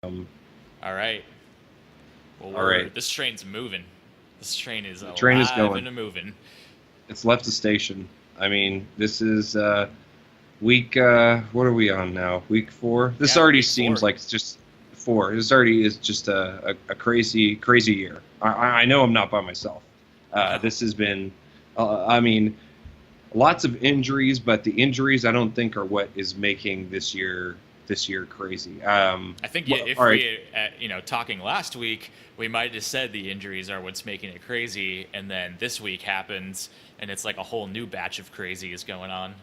Um, All right. Well, all we're right, this train's moving. This train is the train is alive going. and a moving. It's left the station. I mean, this is week. What are we on now? Week four. This Yeah, already week seems four. like it's just four. This already is just a crazy, crazy year. I know I'm not by myself. No. This has been. I mean, lots of injuries, but the injuries I don't think are what is making this year crazy. I think Well, all if right. we, talking last week, we might have said the injuries are what's making it crazy, and then this week happens, and it's like a whole new batch of crazy is going on.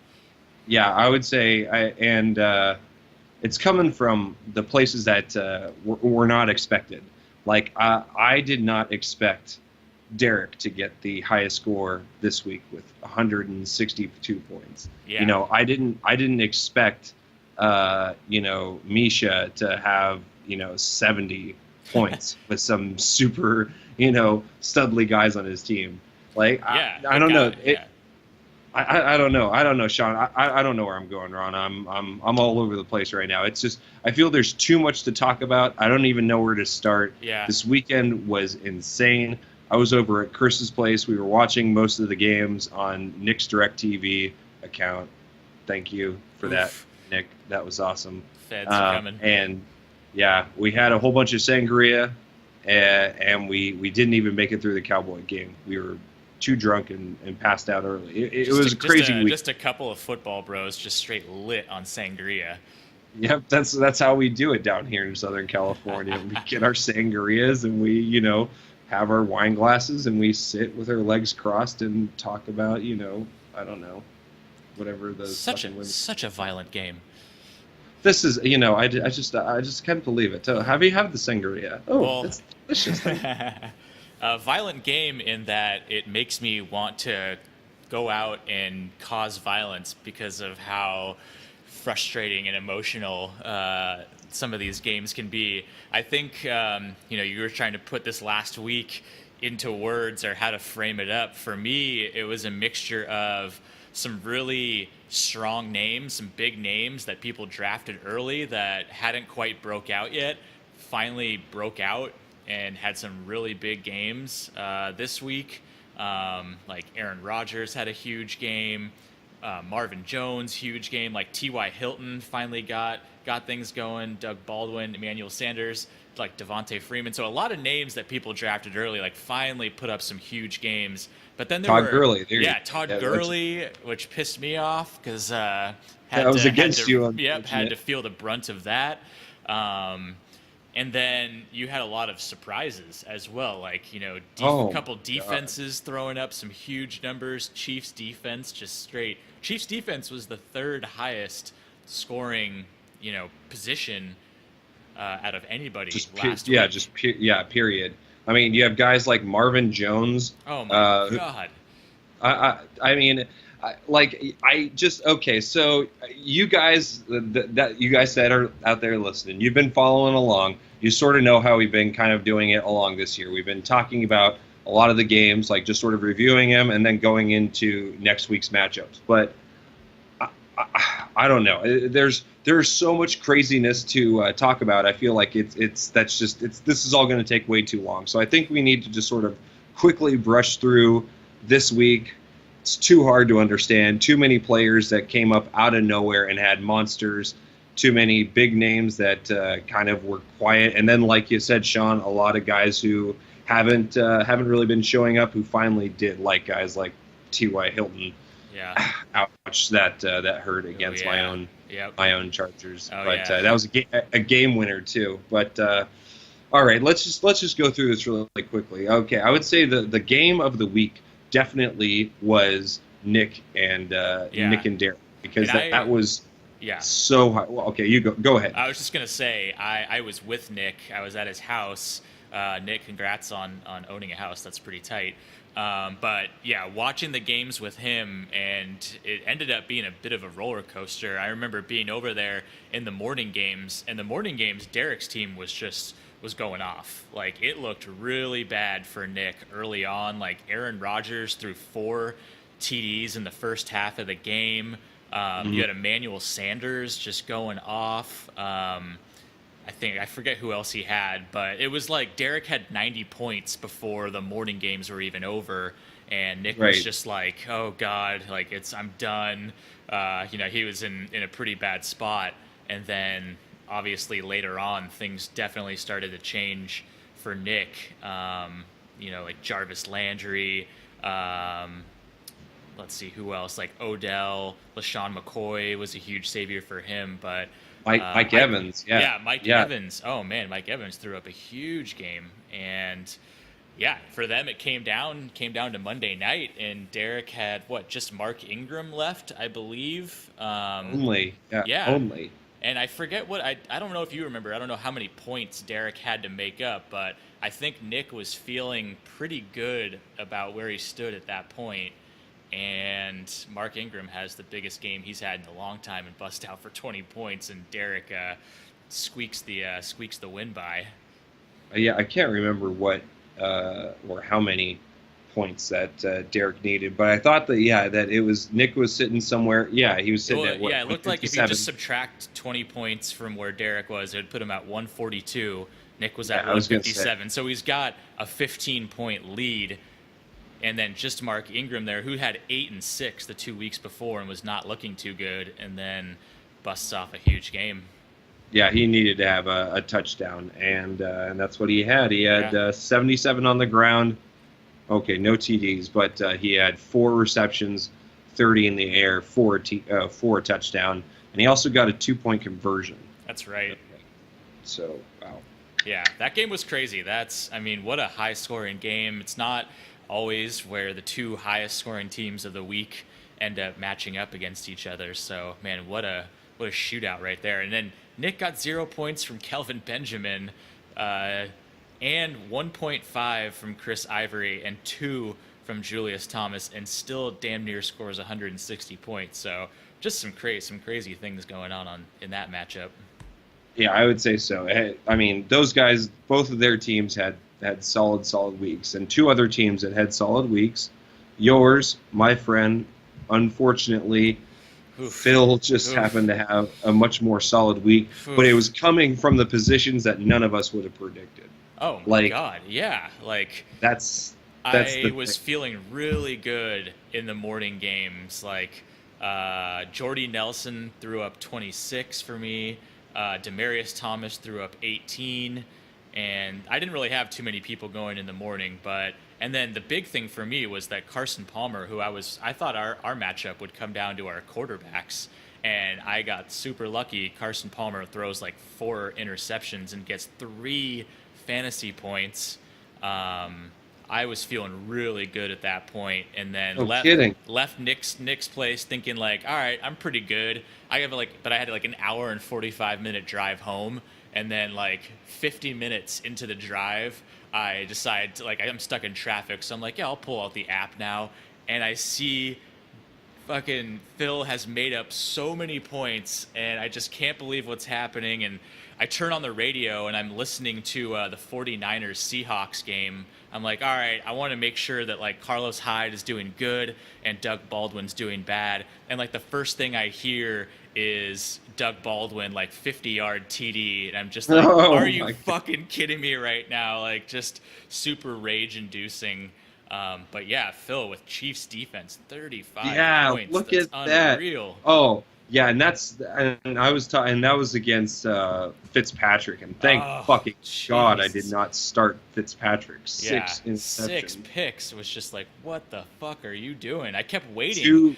Yeah, I would say, and it's coming from the places that were not expected. Like I did not expect Derek to get the highest score this week with 162 points. Yeah. I didn't expect Misha to have 70 points with some super studly guys on his team. Like Yeah. I The don't know guy. it. Yeah. I don't know. I don't know, Sean. I don't know where I'm going, Ron. I'm all over the place right now. It's just I feel there's too much to talk about. I don't even know where to start. Yeah. This weekend was insane. I was over at Chris's place. We were watching most of the games on Nick's Direct TV account. Thank you for that, Oof. Nick. That was awesome. Feds are coming. And yeah, we had a whole bunch of sangria, and we didn't even make it through the Cowboy game. We were too drunk and passed out early. It Just was a, a just crazy a week. just a couple of football bros just straight lit on sangria. Yep, that's how we do it down here in Southern California. We get our sangrias and we have our wine glasses and we sit with our legs crossed and talk about I don't know, whatever those Such a fucking women. such a violent game. This is I just can't believe it. So have you had the sangria? Oh, Well, it's delicious. Thank you. a violent game in that it makes me want to go out and cause violence because of how frustrating and emotional some of these games can be. I think you were trying to put this last week into words or how to frame it up. For me, it was a mixture of some really strong names, some big names that people drafted early that hadn't quite broke out yet, finally broke out and had some really big games this week. Like Aaron Rodgers had a huge game. Marvin Jones, huge game. Like T.Y. Hilton finally got things going. Doug Baldwin, Emmanuel Sanders, like Devontae Freeman. So a lot of names that people drafted early, like finally put up some huge games. But then there Todd were, Gurley. There you yeah, Todd go. Yeah, Gurley, which pissed me off because that was had against to, you, yep, had unfortunate. to feel the brunt of that. Um, and then you had a lot of surprises as well, like Oh couple my God. defenses throwing up some huge numbers. Chiefs defense just straight. Chiefs defense was the third highest scoring position out of anybody last Yeah, week. yeah, period. I mean, you have guys like Marvin Jones. Oh my Uh, god. I mean, I just okay. So you guys that you guys that are out there listening, you've been following along. You sort of know how we've been kind of doing it along this year. We've been talking about a lot of the games, like just sort of reviewing them and then going into next week's matchups. But I don't know. There's so much craziness to talk about. I feel like this is all going to take way too long. So I think we need to just sort of quickly brush through this week. It's too hard to understand. Too many players that came up out of nowhere and had monsters. Too many big names that kind of were quiet. And then, like you said, Sean, a lot of guys who haven't really been showing up who finally did, like guys like T.Y. Hilton. Yeah. Ouch, that hurt Oh against my yeah. own Yep. my own Chargers. Oh But yeah. that was a game winner too. But all right, let's just go through this really quickly. Okay, I would say the game of the week definitely was Yeah. Nick and Derek because And that I was yeah. so high. Well, okay, you go ahead. I was just gonna say I was with Nick. I was at his house. Nick, congrats on owning a house. That's pretty tight. But yeah, watching the games with him, and it ended up being a bit of a roller coaster. I remember being over there in the morning games, and the morning games, Derek's team was going off. Like it looked really bad for Nick early on. Like Aaron Rodgers threw 4 TDs in the first half of the game. You Mhm. had Emmanuel Sanders just going off. I forget who else he had, but it was like Derek had 90 points before the morning games were even over, and Nick was Right. just like, "Oh God, like I'm done." He was in a pretty bad spot, and then obviously later on things definitely started to change for Nick. Like Jarvis Landry. Let's see who else, like Odell, LaShawn McCoy was a huge savior for him, but Mike Evans, yeah. yeah, Mike Yeah. Evans. Oh man, Mike Evans threw up a huge game, and yeah, for them it came down to Monday night, and Derek had just Mark Ingram left, I believe. Only. Yeah. Yeah, Only. and I forget what I don't know if you remember. I don't know how many points Derek had to make up, but I think Nick was feeling pretty good about where he stood at that point. And Mark Ingram has the biggest game he's had in a long time and bust out for 20 points, and Derek squeaks the win by. Yeah, I can't remember what or how many points that Derek needed, but I thought that it was Nick was sitting somewhere. Yeah, he was sitting at what? Yeah, it looked like if you 57? just subtract 20 points from where Derek was, it would put him at 142. Nick was Yeah, at I was gonna say. 157, so he's got a 15-point lead. And then just Mark Ingram there, who had 8 and 6 the 2 weeks before and was not looking too good, and then busts off a huge game. Yeah, he needed to have a touchdown, and that's what he had. He had 77 on the ground. Okay, no TDs, but he had 4 receptions, 30 in the air, 4 touchdown, and he also got a 2-point conversion. That's right. So, wow. Yeah, that game was crazy. What a high-scoring game. It's not always where the two highest-scoring teams of the week end up matching up against each other. So, man, what a shootout right there. And then Nick got 0 points from Kelvin Benjamin, and 1.5 from Chris Ivory, and 2 from Julius Thomas, and still damn near scores 160 points. So, just some crazy things going on in that matchup. Yeah, I would say so. I mean, those guys, both of their teams had solid weeks, and 2 other teams that had solid weeks. Yours, my friend, unfortunately, Phil just happened to have a much more solid week, but it was coming from the positions that none of us would have predicted. Oh my God, yeah, that's I was feeling really good in the morning games. Jordy Nelson threw up 26 for me. Demaryius Thomas threw up 18. And I didn't really have too many people going in the morning, and then the big thing for me was that Carson Palmer, who I thought our matchup would come down to our quarterbacks, and I got super lucky. Carson Palmer throws 4 interceptions and gets 3 fantasy points. I was feeling really good at that point, and then left Nick's place thinking all right, I'm pretty good. But I had an hour and 45-minute drive home. And then 50 minutes into the drive, I decide I'm stuck in traffic. So I'm like, yeah, I'll pull out the app now. And I see fucking Phil has made up so many points, and I just can't believe what's happening. And I turn on the radio, and I'm listening to the 49ers Seahawks game. I'm like, all right, I want to make sure that Carlos Hyde is doing good and Doug Baldwin's doing bad. And the first thing I hear is Doug Baldwin 50-yard TD, and I'm just are you fucking kidding me right now? Just super rage-inducing. But yeah, Phil with Chiefs defense, 35 points. Yeah, look at that. Unreal. Oh, yeah, and that was against Fitzpatrick, and thank fucking God I did not start Fitzpatrick. 6 interceptions. 6 picks. It was just what the fuck are you doing? I kept waiting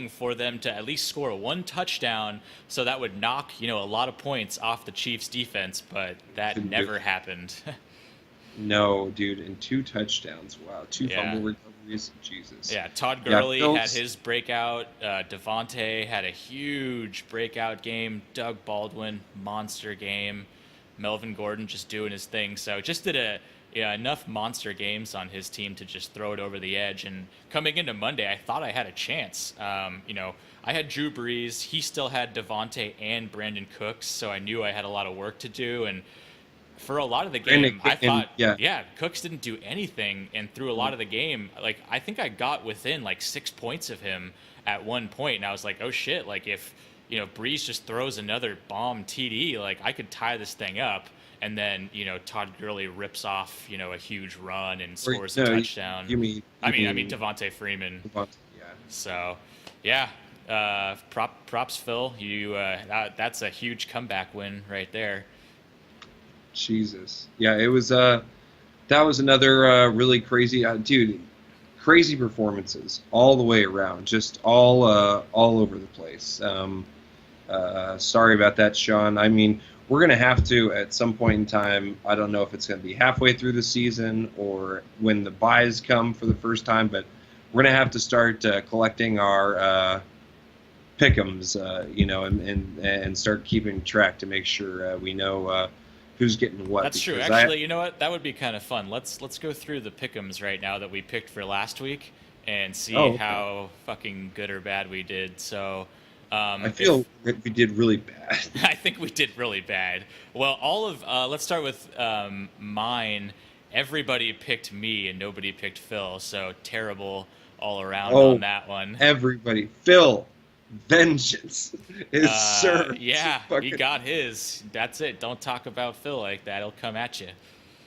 for them to at least score 1 touchdown, so that would knock a lot of points off the Chiefs defense, but that never happened. No, dude, and 2 touchdowns. Wow, 2 fumble recoveries. Jesus. Yeah, Todd Gurley had his breakout. Devontae had a huge breakout game. Doug Baldwin, monster game. Melvin Gordon just doing his thing. So just did enough monster games on his team to just throw it over the edge. And coming into Monday, I thought I had a chance. I had Drew Brees. He still had Devontae and Brandon Cooks, so I knew I had a lot of work to do. And for a lot of the game, I thought, Cooks didn't do anything, and through a lot of the game, I think I got within 6 points of him at one point, and I was like, oh shit, if Breeze just throws another bomb TD, like I could tie this thing up. And then, Todd Gurley rips off, a huge run and Or scores a no, touchdown. I mean Devontae Freeman. Yeah. So, yeah, props, Phil. That's a huge comeback win right there. Jesus. Yeah, it was. That was another really crazy, dude. Crazy performances all the way around, just all over the place. Sorry about that, Sean. I mean, we're going to have to, at some point in time, I don't know if it's going to be halfway through the season or when the buys come for the first time, but we're going to have to start collecting our pick'ems, and start keeping track to make sure we know who's getting what. That's true. Actually, you know what? That would be kind of fun. Let's go through the pick'ems right now that we picked for last week and see how fucking good or bad we did. So I feel we did really bad. I think we did really bad. Well, let's start with mine. Everybody picked me and nobody picked Phil, so terrible all around on that one. Everybody. Phil, vengeance is served. Yeah, he got his. That's it. Don't talk about Phil like that. He'll come at you.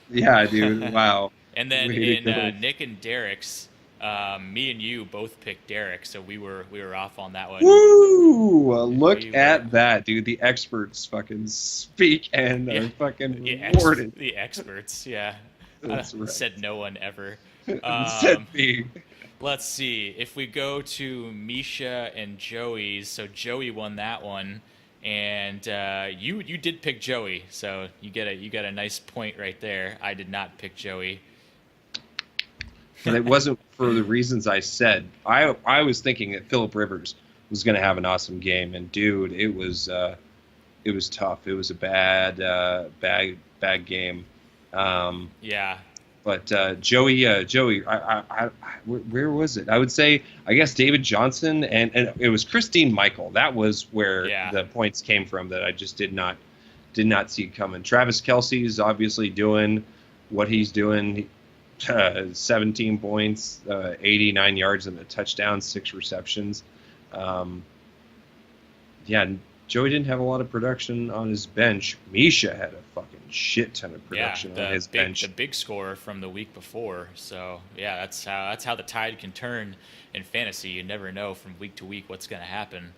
Yeah, dude. Wow. And then in Nick and Derek's, me and you both picked Derek, so we were off on that one. Woo! Look at that, dude. The experts fucking speak and are fucking rewarded. The experts, yeah. That's right. Said no one ever. Said me. Let's see. If we go to Misha and Joey's, so Joey won that one, and you did pick Joey, so you get a nice point right there. I did not pick Joey. And it wasn't for the reasons I said. I was thinking that Phillip Rivers was going to have an awesome game, and dude, it was tough. It was a bad game. Yeah. But Joey, where was it? I would say, I guess David Johnson, and it was Christine Michael. That was where the points came from that I just did not see coming. Travis Kelce is obviously doing what he's doing. 17 points, 89 yards and a touchdown, 6 receptions. Joey didn't have a lot of production on his bench. Misha had a fucking shit ton of production on his bench. The big scorer from the week before. So yeah, that's how the tide can turn in fantasy. You never know from week to week what's going to happen.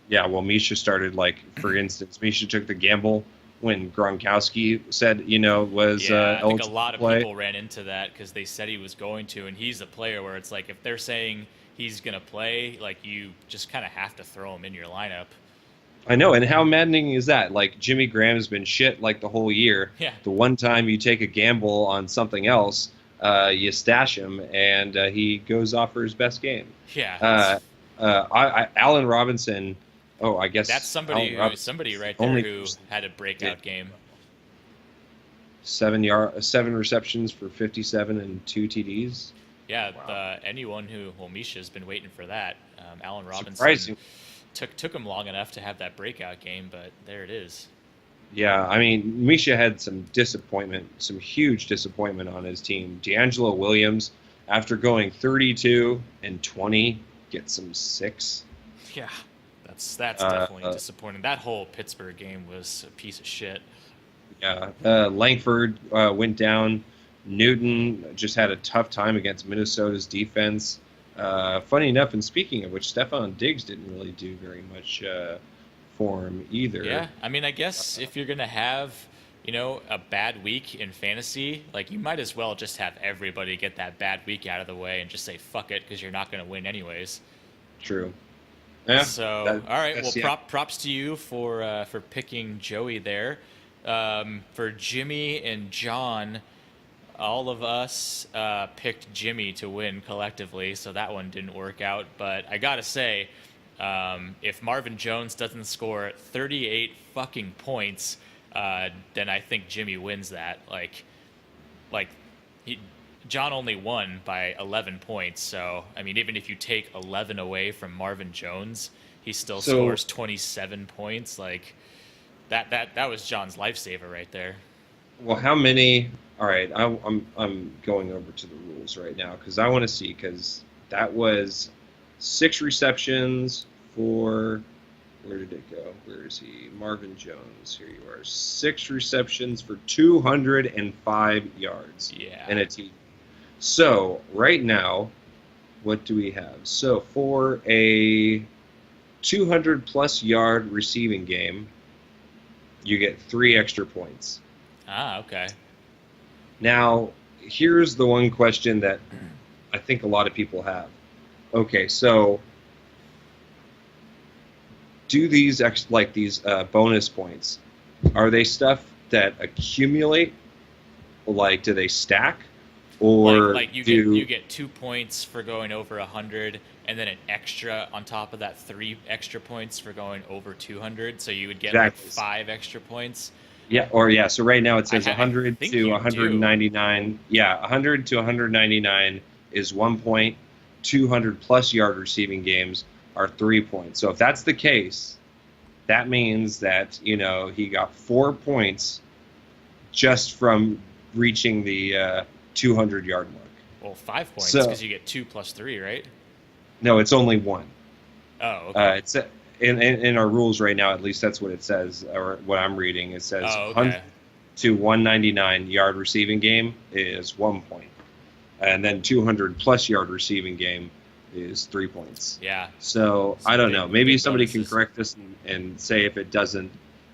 Yeah, well, Misha started, like, for instance, Misha took the gamble when Gronkowski said, was I think eligible a lot to of play. people ran into that because they said he was going to, and he's a player where it's like if they're saying he's going to play, like you just kind of have to throw him in your lineup. I know, and how maddening is that? Like, Jimmy Graham has been shit like the whole year. Yeah. The one time you take a gamble on something else, you stash him, and he goes off for his best game. Yeah. Allen Robinson. Oh, I guess that's somebody right there who had a breakout game. 7 receptions for 57 and 2 TDs. Yeah, wow. Misha's been waiting for that. Allen Robinson Surprising. took him long enough to have that breakout game, but there it is. Yeah, I mean, Misha had some huge disappointment on his team. D'Angelo Williams, after going 32 and 20, gets some 6. Yeah. That's definitely disappointing. That whole Pittsburgh game was a piece of shit. Yeah, Langford went down. Newton just had a tough time against Minnesota's defense. Funny enough, and speaking of which, Stephon Diggs didn't really do very much for him either. Yeah, I mean, I guess if you're going to have, a bad week in fantasy, like you might as well just have everybody get that bad week out of the way and just say fuck it because you're not going to win anyways. True. Yeah, all right. Well, props to you for picking Joey there. For Jimmy and John, all of us picked Jimmy to win collectively, so that one didn't work out. But I gotta say, if Marvin Jones doesn't score 38 fucking points, then I think Jimmy wins that. John only won by 11 points, so I mean, even if you take 11 away from Marvin Jones, he still scores 27 points. Like that was John's lifesaver right there. Well, how many? All right, I'm going over to the rules right now because I want to see, because that was 6 receptions for Where did it go? Where is he? Marvin Jones. Here you are. 6 receptions for 205 yards. Yeah. And a TD. So right now, what do we have? So for a 200-plus yard receiving game, you get 3 extra points. Ah, okay. Now, here's the one question that I think a lot of people have. Okay, so do these bonus points, are they stuff that accumulate? Like, do they stack? Or like you get 2 points for going over 100, and then an extra on top of that, 3 extra points for going over 200. So you would get Exactly. like 5 extra points. Yeah, so right now it says I 100 think to you 199. Yeah, 100 to 199 is 1 point. 200-plus yard receiving games are 3 points. So if that's the case, that means that, he got 4 points just from reaching the 200-yard mark. Well, 5 points So- because you get 2 plus 3, right? No, it's only 1. Oh, okay. It's in our rules right now, at least that's what it says, or what I'm reading. It says Oh, 100 okay. to 199 yard receiving game is 1 point. And then 200-plus yard receiving game is 3 points. Yeah. So Some I don't big- know. Maybe big somebody can bonuses. correct this and say if it doesn't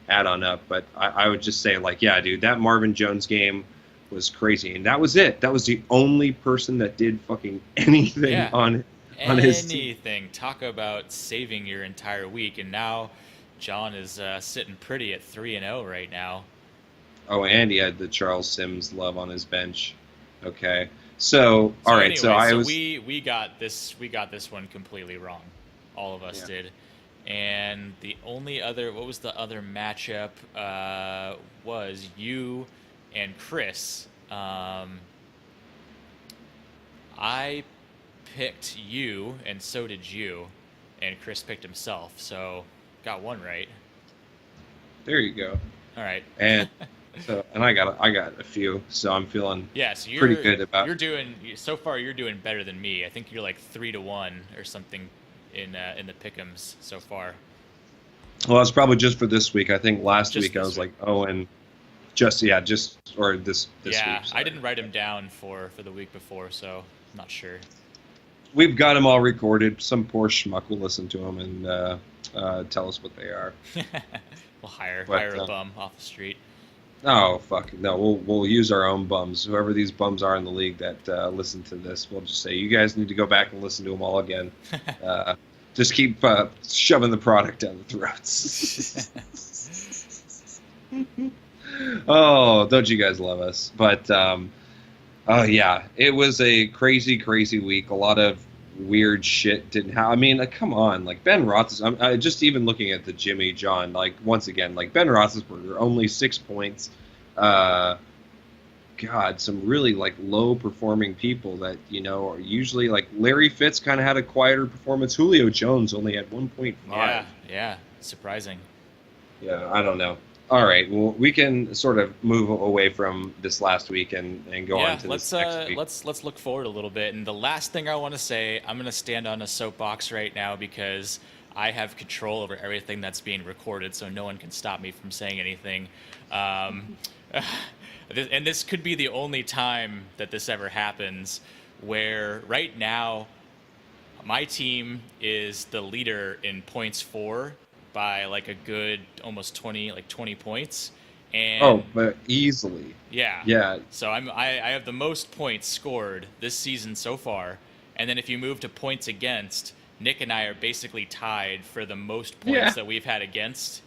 add on up. But I would just say, like, yeah, dude, that Marvin Jones game was crazy. And that was it. That was the only person that did fucking anything Yeah. on his team. Anything. Talk about saving your entire week. And now John is sitting pretty at 3-0 right now. Oh, and he had the Charles Sims love on his bench. Okay. So, all right. Anyway, So I was. we got this one completely wrong. All of us Yeah. did. And the only other, what was the other matchup? Was you and Chris. I picked you, and so did you, and Chris picked himself. So got one right. There you go. All right. And I got a few. So I'm feeling. Yeah, so Pretty good about- you're doing so far. You're doing better than me. I think you're like 3-1 or something in the pick'ems so far. Well, it's probably just for this week. I think last Just week I this was week. like, oh, and just this Yeah, week. I sorry. didn't write them down for the week before, so I'm not sure. We've got them all recorded. Some poor schmuck will listen to them and tell us what they are. We'll hire But, a bum off the street. Oh fuck no! We'll use our own bums. Whoever these bums are in the league that listen to this, we'll just say you guys need to go back and listen to them all again. Just keep shoving the product down the throats. Oh, don't you guys love us? But oh yeah, it was a crazy, crazy week. A lot of weird shit didn't happen. I mean, come on, like Ben Roethlisberger. Just even looking at the Jimmy John, like once again, like Ben Roethlisberger, only 6 points. God, some really like low performing people that are usually like Larry Fitz kind of had a quieter performance. Julio Jones only had 1.5. Yeah, surprising. Yeah, I don't know. All right, well, we can sort of move away from this last week and go on to this next week. Let's look forward a little bit. And the last thing I want to say, I'm going to stand on a soapbox right now because I have control over everything that's being recorded, so no one can stop me from saying anything. And this could be the only time that this ever happens, where right now my team is the leader in points for by like a good almost 20 points. And but easily. yeah. So I have the most points scored this season so far. And then if you move to points against, Nick and I are basically tied for the most points that we've had against.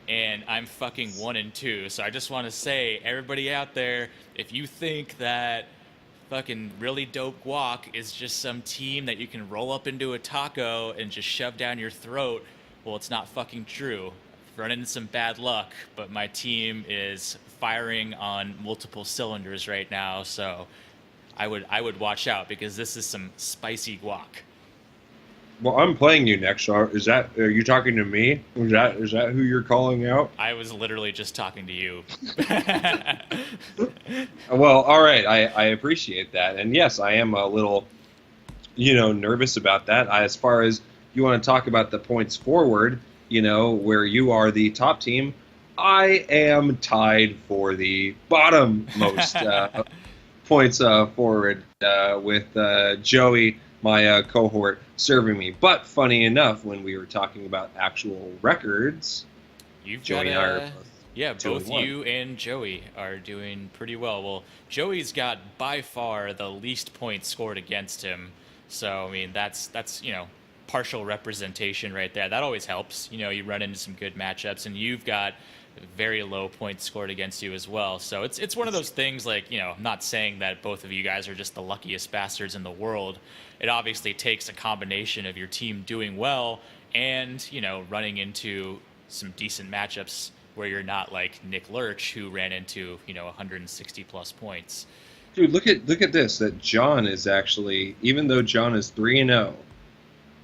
And I'm fucking 1-2. So I just want to say, everybody out there, if you think that fucking really dope guac is just some team that you can roll up into a taco and just shove down your throat, well, it's not fucking true. Running into some bad luck, but my team is firing on multiple cylinders right now, so I would watch out because this is some spicy guac. Well, I'm playing you next. Are you talking to me? Is that who you're calling out? I was literally just talking to you. Well, all right. I appreciate that, and yes, I am a little, nervous about that. As far as you want to talk about the points forward, where you are the top team, I am tied for the bottom most points forward with Joey, my cohort, serving me. But funny enough, when we were talking about actual records, Joey and I are both you and Joey are doing pretty well. Well, Joey's got by far the least points scored against him. So, I mean, that's partial representation right there. That always helps. You run into some good matchups, and you've got very low points scored against you as well. So it's one of those things, like, I'm not saying that both of you guys are just the luckiest bastards in the world. It obviously takes a combination of your team doing well and, running into some decent matchups where you're not like Nick Lurch, who ran into 160 plus points. Dude, look at this. That John is actually, even though John is 3-0,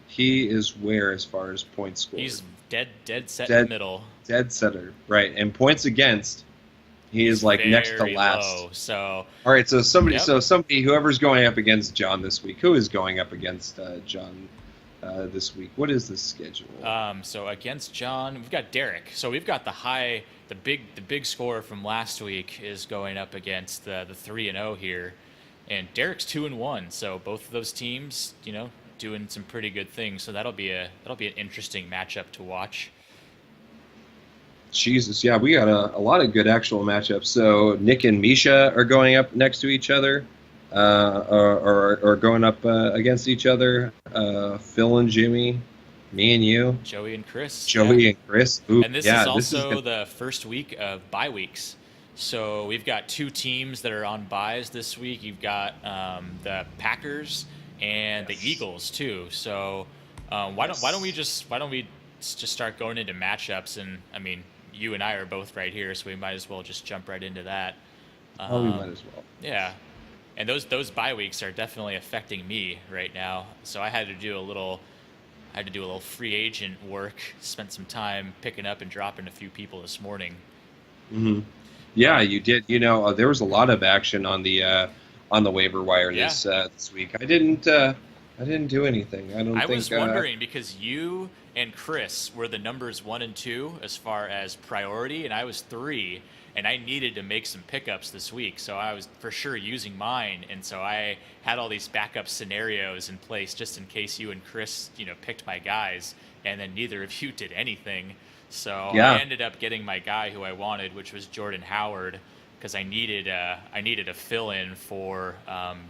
he is where as far as points scored? He's dead set in the middle. Dead setter, right? And points against, he is like next to last. Low, so all right, so somebody, whoever's going up against John this week, who is going up against John this week? What is the schedule? So against John, we've got Derek. So we've got the big score from last week is going up against the 3-0 here, and Derek's 2-1. So both of those teams, doing some pretty good things. So that'll be an interesting matchup to watch. Jesus, yeah, we got a lot of good actual matchups. So Nick and Misha are going up next to each other. Or going up against each other. Phil and Jimmy, me and you. Joey and Chris. Ooh, and this is also the first week of bye weeks. So we've got two teams that are on byes this week. You've got the Packers and the Eagles too. So why don't we just start going into matchups? And I mean, you and I are both right here, so we might as well just jump right into that. We might as well. Yeah. And those bye weeks are definitely affecting me right now. So I had to do a little free agent work. Spent some time picking up and dropping a few people this morning. Mm-hmm. Yeah, you did. There was a lot of action on the waiver wire this week. I didn't do anything. I was wondering because you and Chris were the numbers 1 and 2 as far as priority, and I was 3. And I needed to make some pickups this week, so I was for sure using mine. And so I had all these backup scenarios in place just in case you and Chris, picked my guys, and then neither of you did anything. So I ended up getting my guy who I wanted, which was Jordan Howard, because I needed a fill-in for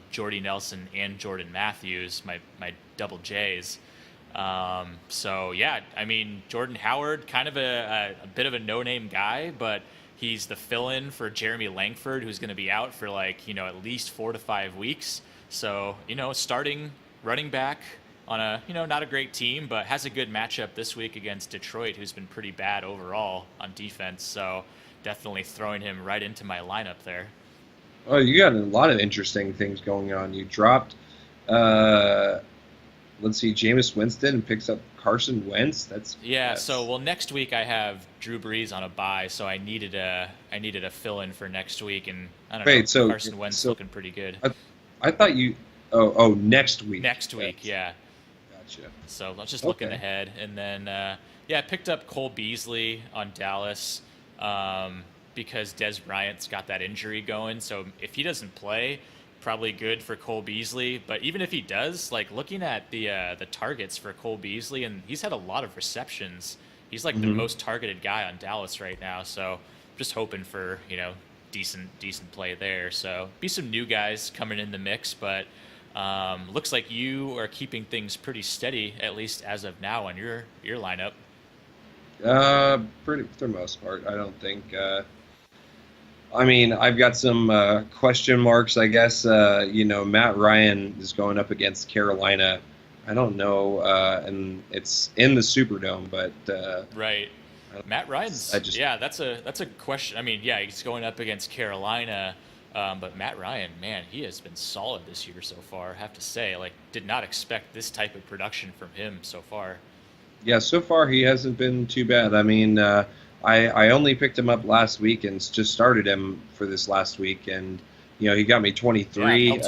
Jordy Nelson and Jordan Matthews, my double J's. So yeah, I mean, Jordan Howard, kind of a bit of a no-name guy, but he's the fill-in for Jeremy Langford, who's going to be out for at least 4 to 5 weeks. So, starting running back on a, not a great team, but has a good matchup this week against Detroit, who's been pretty bad overall on defense. So definitely throwing him right into my lineup there. Oh, you got a lot of interesting things going on. You dropped, Jameis Winston and picks up Carson Wentz. That's So next week I have Drew Brees on a bye, so I needed a fill in for next week, and I don't know. So Carson Wentz looking pretty good. I thought you. Oh, next week. Next week, yeah. Gotcha. So let's just looking ahead, and then I picked up Cole Beasley on Dallas because Dez Bryant's got that injury going. So if he doesn't play, probably good for Cole Beasley. But even if he does, looking at the targets for Cole Beasley, and he's had a lot of receptions. He's the most targeted guy on Dallas right now. So just hoping for decent play there. So be some new guys coming in the mix, but looks like you are keeping things pretty steady, at least as of now, on your lineup. Pretty for the most part. I don't think. I've got some question marks, I guess. Matt Ryan is going up against Carolina. I don't know, and it's in the Superdome, but right. Matt Ryan's that's a question. He's going up against Carolina, but Matt Ryan, man, he has been solid this year so far. I have to say, did not expect this type of production from him so far. Yeah, so far he hasn't been too bad. I only picked him up last week and just started him for this last week, and he got me 23.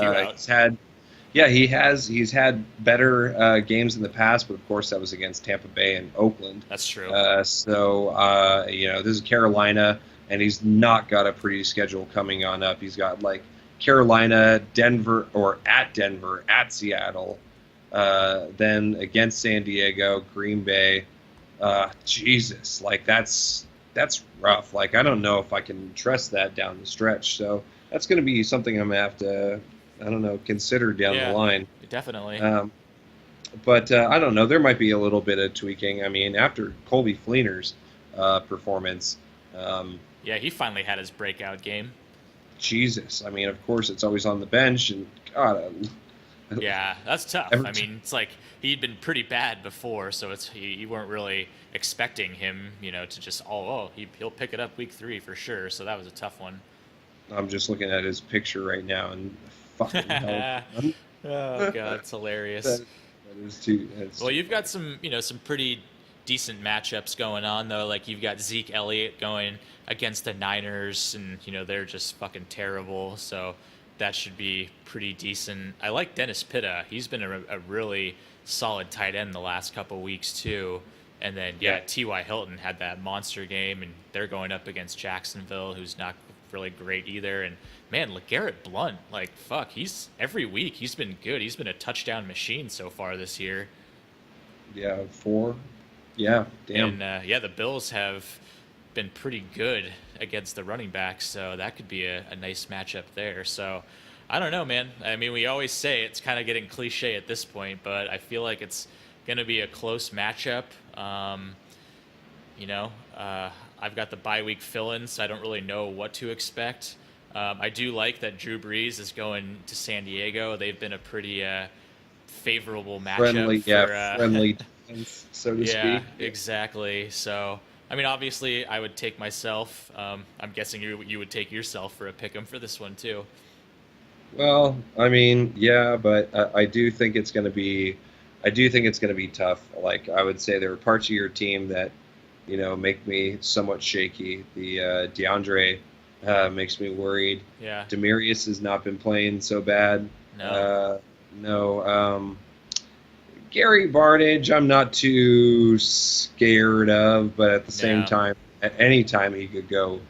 Yeah, he's had better games in the past, but of course that was against Tampa Bay and Oakland. That's true. This is Carolina, and he's not got a pretty schedule coming on up. He's got like Carolina, Denver, or at Denver, at Seattle, then against San Diego, Green Bay. Jesus, like that's rough. Like I don't know if I can trust that down the stretch. So that's going to be something I'm gonna have to, I don't know, consider down the line. Definitely. But I don't know. There might be a little bit of tweaking. I mean, after Colby Fleener's performance. He finally had his breakout game. Jesus. I mean, of course, it's always on the bench, and God. Yeah, that's tough. I mean, it's like he'd been pretty bad before, so you weren't really expecting him, to just he'll pick it up week 3 for sure. So that was a tough one. I'm just looking at his picture right now, and fucking hell. Oh god, it's hilarious. That is too. Well, you've got some pretty decent matchups going on though. Like you've got Zeke Elliott going against the Niners, and they're just fucking terrible. So that should be pretty decent. I like Dennis Pitta. He's been a really solid tight end the last couple weeks too. And then T.Y. Hilton had that monster game, and they're going up against Jacksonville, who's not really great either. And man, LeGarrette Blount, like fuck, every week he's been good. He's been a touchdown machine so far this year. Yeah, 4. Yeah, damn. And the Bills have been pretty good against the running backs, so that could be a nice matchup there. So I don't know, man. I mean, we always say it's kind of getting cliche at this point, but I feel like it's going to be a close matchup. I've got the bye week fill-in, so I don't really know what to expect. I do like that Drew Brees is going to San Diego. They've been a pretty favorable matchup. Friendly, so to speak. Yeah, exactly. So, I mean, obviously, I would take myself. I'm guessing you would take yourself for a pick'em for this one too. Well, I mean, yeah, but I do think it's going to be. I do think it's going to be tough. Like I would say, there are parts of your team that, make me somewhat shaky. The DeAndre makes me worried. Yeah. Demarius has not been playing so bad. No. Gary Barnage, I'm not too scared of, but at the same time, at any time he could go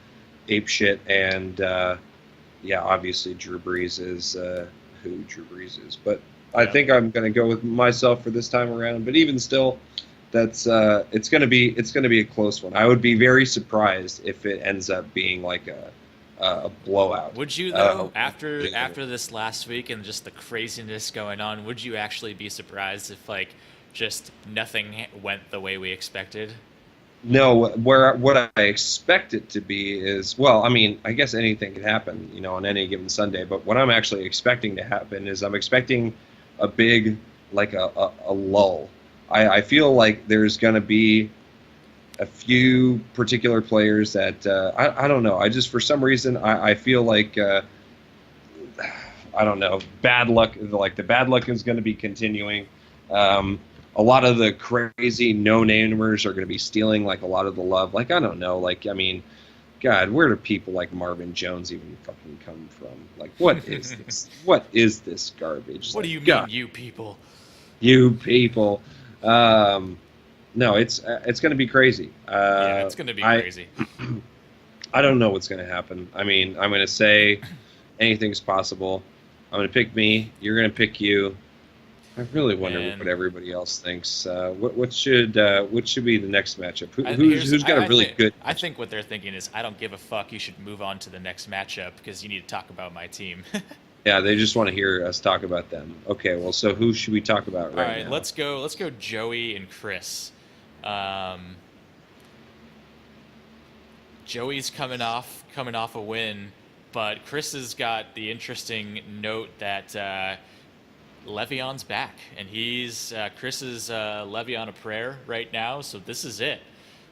ape shit. And obviously Drew Brees is who Drew Brees is. But I think I'm going to go with myself for this time around. But even still, that's it's going to be a close one. I would be very surprised if it ends up being like a blowout. Would you though? After this last week and just the craziness going on, would you actually be surprised if like just nothing went the way we expected? No, what I expect it to be is, well, I mean, I guess anything can happen, on any given Sunday. But what I'm actually expecting to happen is I'm expecting a big, like a lull. I feel like there's going to be a few particular players that I don't know. I just, for some reason, I feel like I don't know, bad luck. Like the bad luck is going to be continuing. A lot of the crazy no-namers are going to be stealing like a lot of the love. Like I don't know. Like I mean, God, where do people like Marvin Jones even fucking come from? Like what is this? What is this garbage? What do you mean, you people? You people. No, it's going to be crazy. It's going to be crazy. I don't know what's going to happen. I mean, I'm going to say anything's possible. I'm going to pick me. You're going to pick you. I really wonder what everybody else thinks. What should be the next matchup? Who's got a really good? I think what they're thinking is, I don't give a fuck. You should move on to the next matchup because you need to talk about my team. Yeah, they just want to hear us talk about them. Okay, well, so who should we talk about right now? All right, let's go Joey and Chris. Joey's coming off a win, but Chris has got the interesting note that Le'Veon's back, and Chris is Le'Veon a prayer right now, so this is it.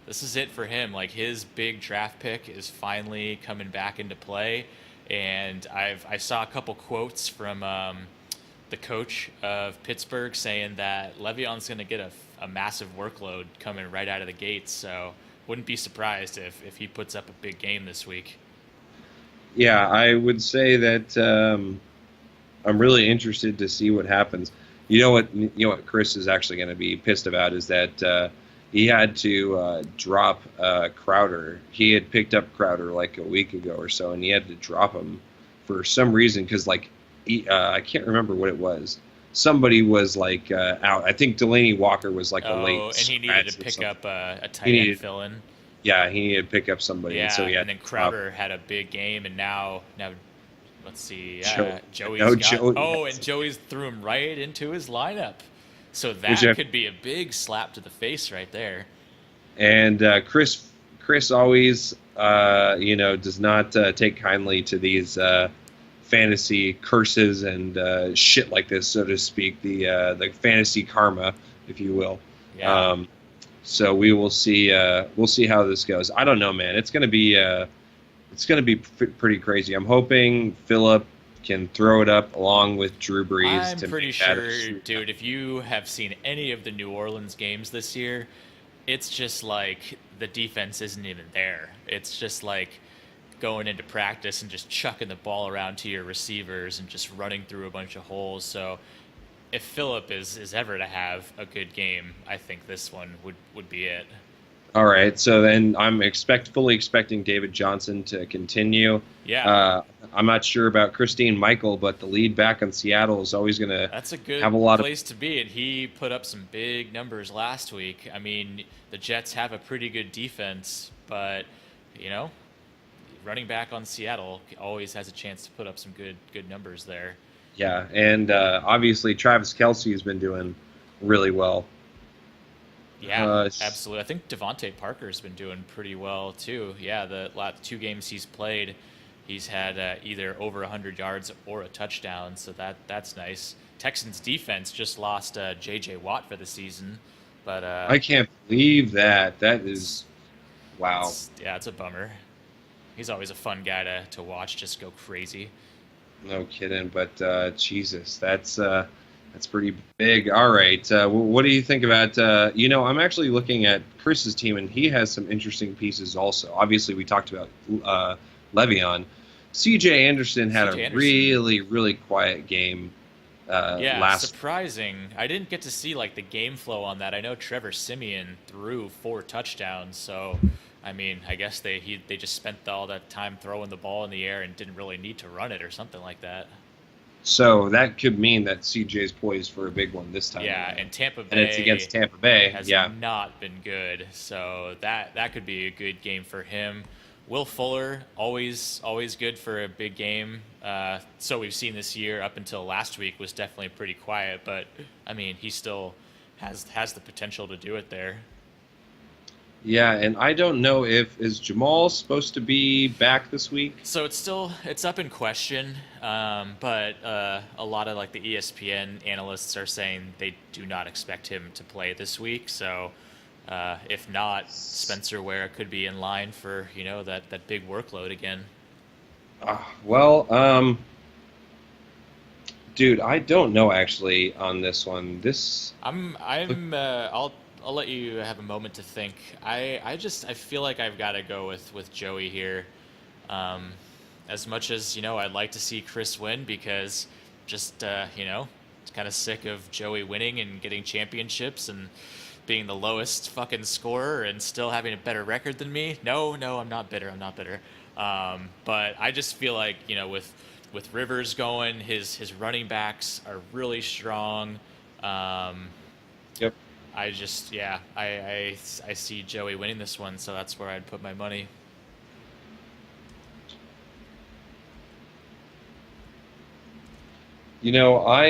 This is it for him. Like his big draft pick is finally coming back into play, and I saw a couple quotes from the coach of Pittsburgh saying that Le'Veon's going to get a massive workload coming right out of the gates, so wouldn't be surprised if he puts up a big game this week. Yeah, I would say that I'm really interested to see what happens. You know what Chris is actually going to be pissed about is that he had to drop Crowder. He had picked up Crowder like a week ago or so, and he had to drop him for some reason because I can't remember what it was. Somebody was out. I think Delaney Walker was like a late. Oh, and he needed to pick up a tight end fill-in. Yeah, he needed to pick up somebody. Yeah, and so he had and then Crowder had a big game, and now let's see, Joey's and Joey's threw him right into his lineup. So that could be a big slap to the face right there. And Chris always, does not take kindly to these fantasy curses and shit like this, so to speak. The fantasy karma, if you will. Yeah. So we will see. We'll see how this goes. I don't know, man. It's gonna be pretty crazy. I'm hoping Phillip can throw it up along with Drew Brees. I'm pretty sure, dude, if you have seen any of the New Orleans games this year, it's just like the defense isn't even there. It's just like going into practice and just chucking the ball around to your receivers and just running through a bunch of holes. So if Phillip is ever to have a good game, I think this one would be it. All right, so then I'm fully expecting David Johnson to continue. Yeah. I'm not sure about Christine Michael, but the lead back in Seattle is always going to That's a good have a lot place to be, and he put up some big numbers last week. I mean, the Jets have a pretty good defense, but, running back on Seattle always has a chance to put up some good numbers there. Yeah, and obviously Travis Kelce has been doing really well. Yeah, absolutely. I think Devontae Parker's been doing pretty well too. Yeah, the last 2 games he's played, he's had either over 100 yards or a touchdown, so that's nice. Texans defense just lost J.J. Watt for the season, but I can't believe that. That is, wow. It's a bummer. He's always a fun guy to watch, just go crazy. No kidding, but Jesus, that's pretty big. All right, what do you think about? I'm actually looking at Chris's team, and he has some interesting pieces also. Obviously, we talked about Le'Veon. C.J. Anderson had really, really quiet game. Surprising. I didn't get to see the game flow on that. I know Trevor Siemian threw 4 touchdowns, so I mean, I guess they just spent all that time throwing the ball in the air and didn't really need to run it or something like that. So that could mean that CJ's poised for a big one this time. Yeah, and Tampa Bay. And it's against Tampa Bay. Has not been good, so that could be a good game for him. Will Fuller, always good for a big game. So we've seen this year up until last week was definitely pretty quiet, but I mean he still has the potential to do it there. Yeah, and I don't know is Jamal supposed to be back this week? So it's up in question, but a lot of the ESPN analysts are saying they do not expect him to play this week. So if not, Spencer Ware could be in line for that big workload again. Dude, I don't know actually on this one. I'll let you have a moment to think. I feel like I've got to go with Joey here. As much as I'd like to see Chris win because just it's kind of sick of Joey winning and getting championships and being the lowest fucking scorer and still having a better record than me. No, I'm not bitter. But I just feel like with Rivers going, his running backs are really strong. Yep. I see Joey winning this one, so that's where I'd put my money. I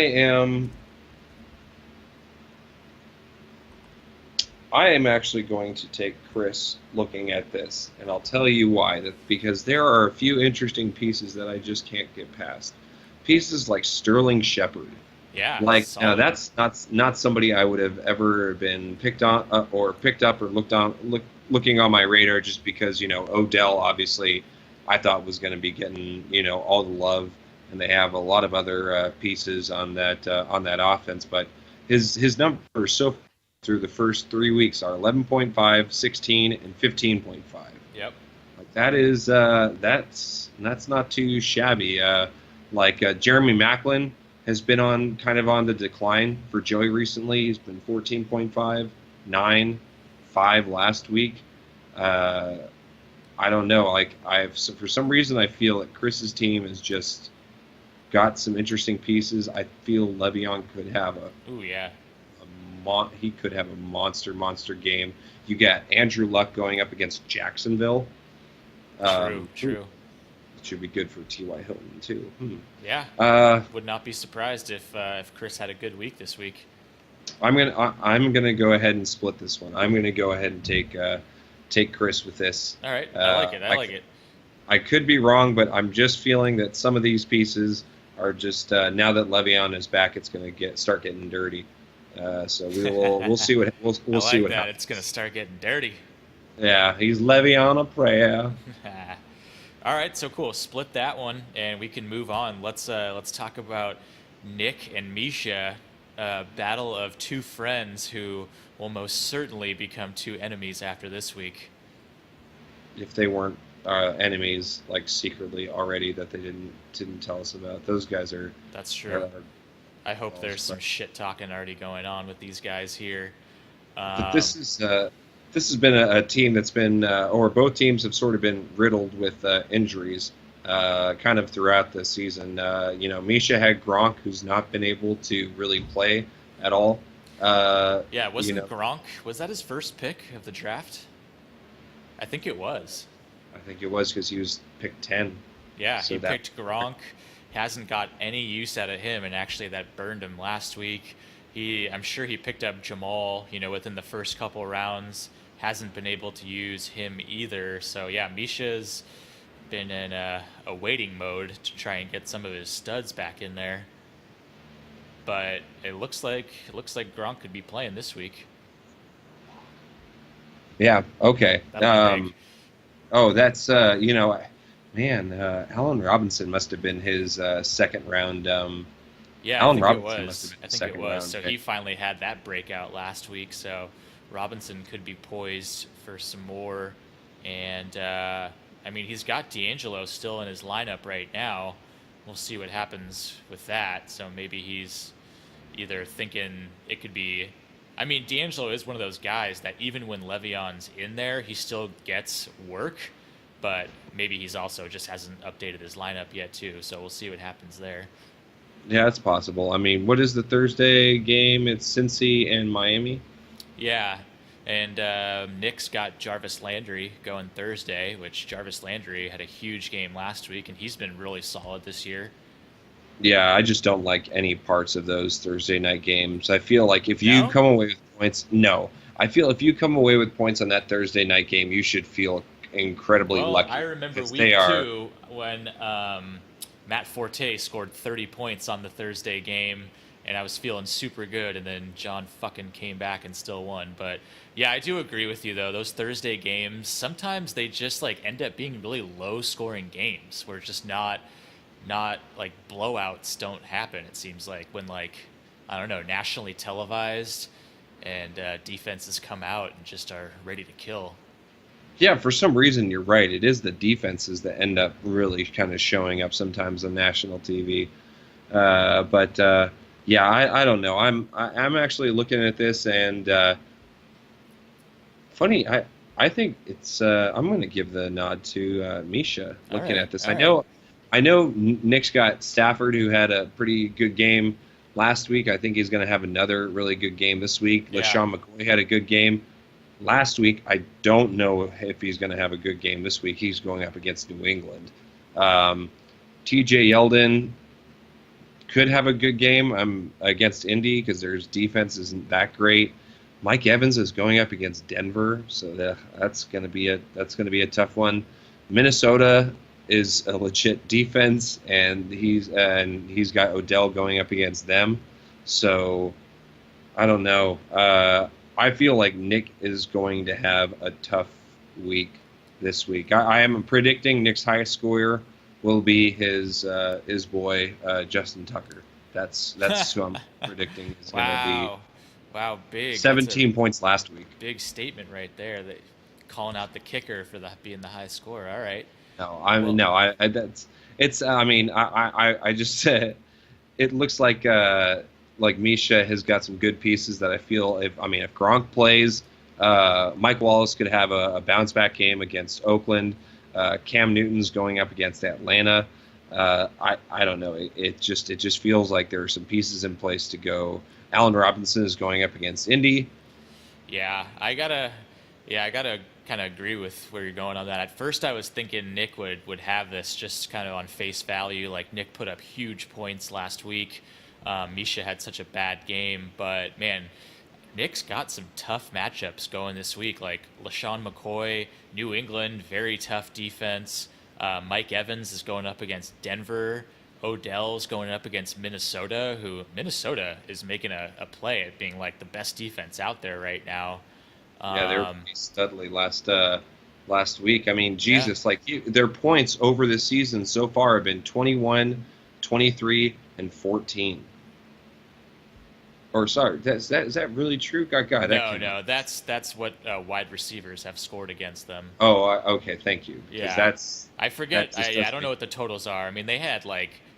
am actually going to take Chris looking at this, and I'll tell you why. Because there are a few interesting pieces that I just can't get past. Pieces like Sterling Shepard. Yeah, that's not somebody I would have ever been picked up or looking on my radar just because Odell obviously I thought was going to be getting all the love, and they have a lot of other pieces on that offense, but his numbers so through the first 3 weeks are 11.5, 16, and 15.5. Yep. That is that's not too shabby. Jeremy Maclin. has been on kind of on the decline for Joey recently. He's been 14.5, 9, 5 last week. I don't know. Like for some reason, I feel that Chris's team has just got some interesting pieces. I feel Le'Veon could have he could have a monster game. You got Andrew Luck going up against Jacksonville. True. It should be good for T.Y. Hilton too. Yeah. Would not be surprised if Chris had a good week this week. I'm gonna go ahead and split this one. I'm gonna go ahead and take Chris with this. All right. I like it. I like it. I could be wrong, but I'm just feeling that some of these pieces are just now that Le'Veon is back, it's going to start getting dirty. So we'll see what we'll see what happens. It's going to start getting dirty. Yeah, he's Le'Veon a prayer. All right, so cool. Split that one, and we can move on. Let's talk about Nick and Misha, battle of two friends who will most certainly become two enemies after this week. If they weren't enemies, like secretly already that they didn't tell us about. Those guys are. That's true. I hope there's some shit talking already going on with these guys here. But this has been a team that's been, or both teams have sort of been riddled with injuries, kind of throughout the season. Misha had Gronk, who's not been able to really play at all. Wasn't Gronk? Was that his first pick of the draft? I think it was. I think it was because he was picked 10. Yeah, so he picked Gronk. Hasn't got any use out of him, and actually that burned him last week. I'm sure he picked up Jamal, within the first couple rounds. Hasn't been able to use him either. So yeah, Misha's been in a waiting mode to try and get some of his studs back in there. But it looks like Gronk could be playing this week. Yeah. Okay. That's Allen Robinson must have been his second round. Allen Robinson must have been his second round. So he finally had that breakout last week. So Robinson could be poised for some more. And he's got D'Angelo still in his lineup right now. We'll see what happens with that. So maybe he's either thinking it could be. D'Angelo is one of those guys that even when Le'Veon's in there, he still gets work, but maybe he's also just hasn't updated his lineup yet too. So we'll see what happens there. Yeah, it's possible. What is the Thursday game? It's Cincy and Miami. Yeah, and Nick's got Jarvis Landry going Thursday, which Jarvis Landry had a huge game last week, and he's been really solid this year. Yeah, I just don't like any parts of those Thursday night games. I feel like if you come away with points, I feel if you come away with points on that Thursday night game, you should feel incredibly lucky. I remember week 2 when Matt Forte scored 30 points on the Thursday game, and I was feeling super good, and then John fucking came back and still won. But yeah, I do agree with you though. Those Thursday games, sometimes they just end up being really low-scoring games where it's just not like blowouts don't happen. It seems like when nationally televised and defenses come out and just are ready to kill. Yeah, for some reason you're right. It is the defenses that end up really kind of showing up sometimes on national TV. I don't know. I'm actually looking at this and funny. I think it's. I'm going to give the nod to Misha looking at this. I know Nick's got Stafford, who had a pretty good game last week. I think he's going to have another really good game this week. Yeah. LaShawn McCoy had a good game last week. I don't know if he's going to have a good game this week. He's going up against New England. TJ Yeldon could have a good game against Indy because their defense isn't that great. Mike Evans is going up against Denver, so that's going to be a tough one. Minnesota is a legit defense, and he's got Odell going up against them. So I don't know. I feel like Nick is going to have a tough week this week. I am predicting Nick's highest scorer will be his boy Justin Tucker. That's who I'm predicting is going to be. Wow, big. 17 points last week. Big statement right there. That calling out the kicker for being the high scorer. All right. I just said it looks like Misha has got some good pieces that I feel if Gronk plays, Mike Wallace could have a bounce back game against Oakland. Cam Newton's going up against Atlanta. I don't know. It just feels like there are some pieces in place to go. Allen Robinson is going up against Indy. I gotta kind of agree with where you're going on that. At first, I was thinking Nick would have this just kind of on face value. Like Nick put up huge points last week. Misha had such a bad game, but man, Nick's got some tough matchups going this week. Like LaShawn McCoy, New England, very tough defense. Mike Evans is going up against Denver. Odell's going up against Minnesota, who Minnesota is making a play at being like the best defense out there right now. Yeah, they were pretty studly last week. I mean, Jesus, their points over the season so far have been 21, 23, and 14. Or sorry, is that really true? God, no, that's what wide receivers have scored against them. Oh, okay, thank you. Yeah, I forget. I don't know what the totals are. I mean, they had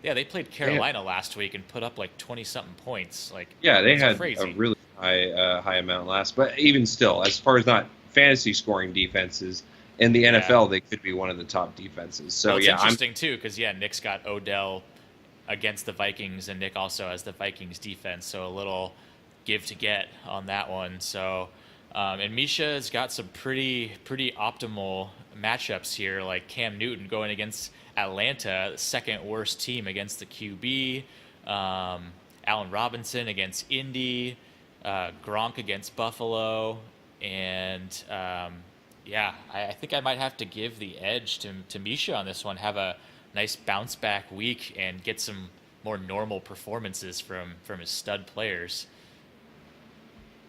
they played Carolina last week and put up like 20-something points. They had crazy. A really high amount last, but even still, as far as not fantasy scoring defenses in the NFL, they could be one of the top defenses. So it's interesting too, because Nick's got Odell against the Vikings, and Nick also has the Vikings defense, so a little give to get on that one. So, and Misha's got some pretty optimal matchups here, like Cam Newton going against Atlanta, the second worst team against the QB. Allen Robinson against Indy. Gronk against Buffalo, and I think I might have to give the edge to Misha on this one. Have a nice bounce back week and get some more normal performances from his stud players.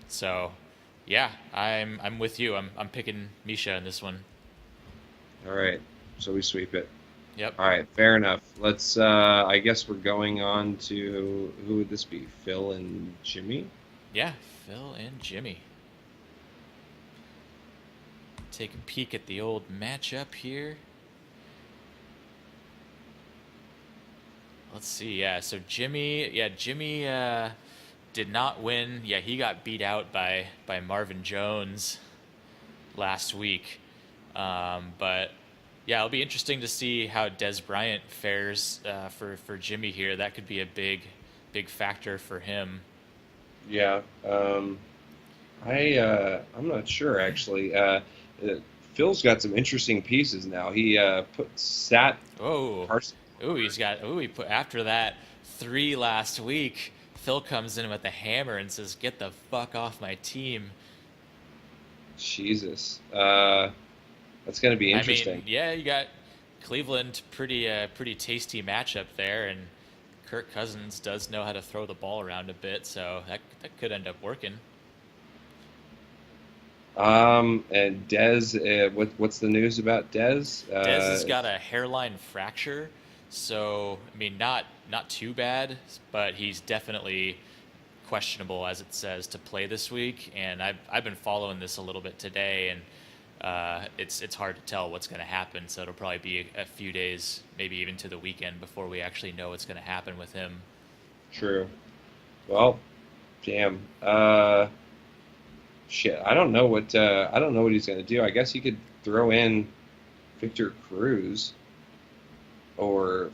So, I'm with you. I'm picking Misha in this one. All right, so we sweep it. Yep. All right, fair enough. Let's. I guess we're going on to who would this be? Phil and Jimmy. Yeah, Phil and Jimmy. Take a peek at the old matchup here. Let's see. Yeah, so Jimmy did not win. Yeah, he got beat out by Marvin Jones last week. But yeah, it'll be interesting to see how Dez Bryant fares for Jimmy here. That could be a big factor for him. Yeah, I'm not sure actually. Phil's got some interesting pieces now. He sat. Carson. He put after that 3 last week. Phil comes in with a hammer and says, "Get the fuck off my team." Jesus, that's gonna be interesting. I mean, yeah, you got Cleveland, pretty tasty matchup there, and Kirk Cousins does know how to throw the ball around a bit, so that could end up working. And Dez, what's the news about Dez? Dez has got a hairline fracture, so I mean, not too bad, but he's definitely questionable, as it says, to play this week. And I've been following this a little bit today, and it's hard to tell what's going to happen. So it'll probably be a few days, maybe even to the weekend, before we actually know what's going to happen with him. True. Well, damn. Shit. I don't know what he's going to do. I guess he could throw in Victor Cruz or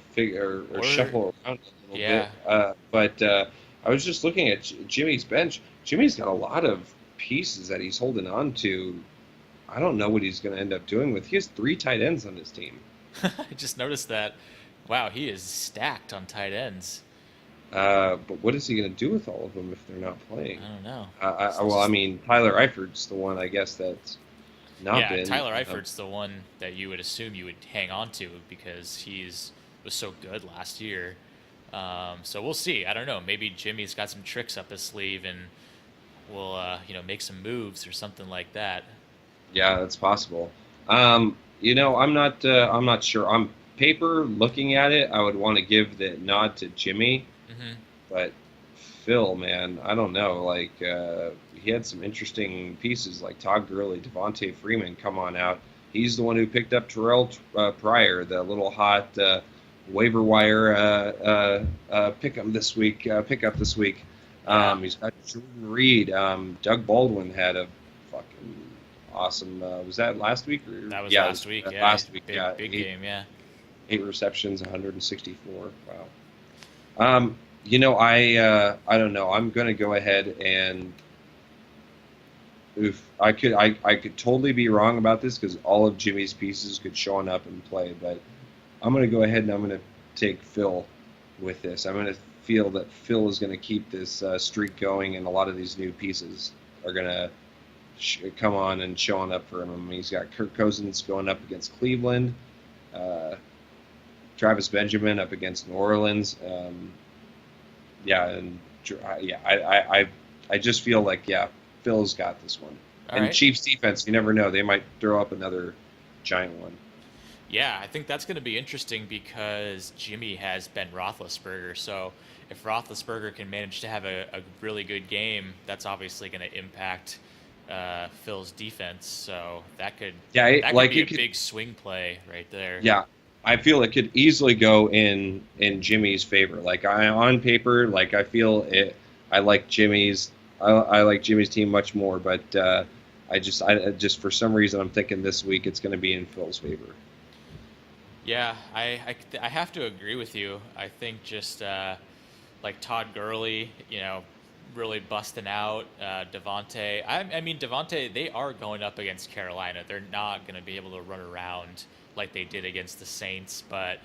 shuffle around a little bit. But I was just looking at Jimmy's bench. Jimmy's got a lot of pieces that he's holding on to. I don't know what he's going to end up doing with. He has 3 tight ends on his team. I just noticed that. Wow, he is stacked on tight ends. But what is he going to do with all of them if they're not playing? I don't know. I mean, Tyler Eifert's the one, I guess, that's not been. Yeah, Tyler Eifert's the one that you would assume you would hang on to because was so good last year. So we'll see. I don't know. Maybe Jimmy's got some tricks up his sleeve and will make some moves or something like that. Yeah, that's possible. I'm not sure. On paper, looking at it, I would want to give the nod to Jimmy. Mm-hmm. But Phil, man, I don't know. He had some interesting pieces like Todd Gurley, Devontae Freeman come on out. He's the one who picked up Terrell Pryor, the little hot waiver wire pickup this week. Yeah, He's got Jordan Reed. Doug Baldwin had a fucking awesome. Was that last week? that was Yeah, it last was, week. Yeah, last week. big Yeah, big eight, game. Yeah. eight receptions, 164. Wow. I don't know. I'm gonna go ahead and oof. I could totally be wrong about this because all of Jimmy's pieces could show up and play, but I'm gonna go ahead and I'm gonna take Phil with this. I'm gonna feel that Phil is gonna keep this streak going, and a lot of these new pieces are gonna come on and showing up for him. I mean, he's got Kirk Cousins going up against Cleveland, uh, Travis Benjamin up against New Orleans. Yeah, and yeah, I just feel like Phil's got this one. All And right. Chiefs defense, you never know, they might throw up another giant one. Yeah, I think that's going to be interesting because Jimmy has Ben Roethlisberger. So if Roethlisberger can manage to have a really good game, that's obviously going to impact Phil's defense. So Yeah, that could like be a it could. big swing play right there. Yeah, I feel it could easily go in Jimmy's favor. Like on paper, like I feel it. I like Jimmy's. I like Jimmy's team much more, but I just for some reason I'm thinking this week it's going to be in Phil's favor. Yeah, I have to agree with you. I think just like Todd Gurley, really busting out Devontae. I mean, Devontae, they are going up against Carolina. They're not going to be able to run around like they did against the Saints, but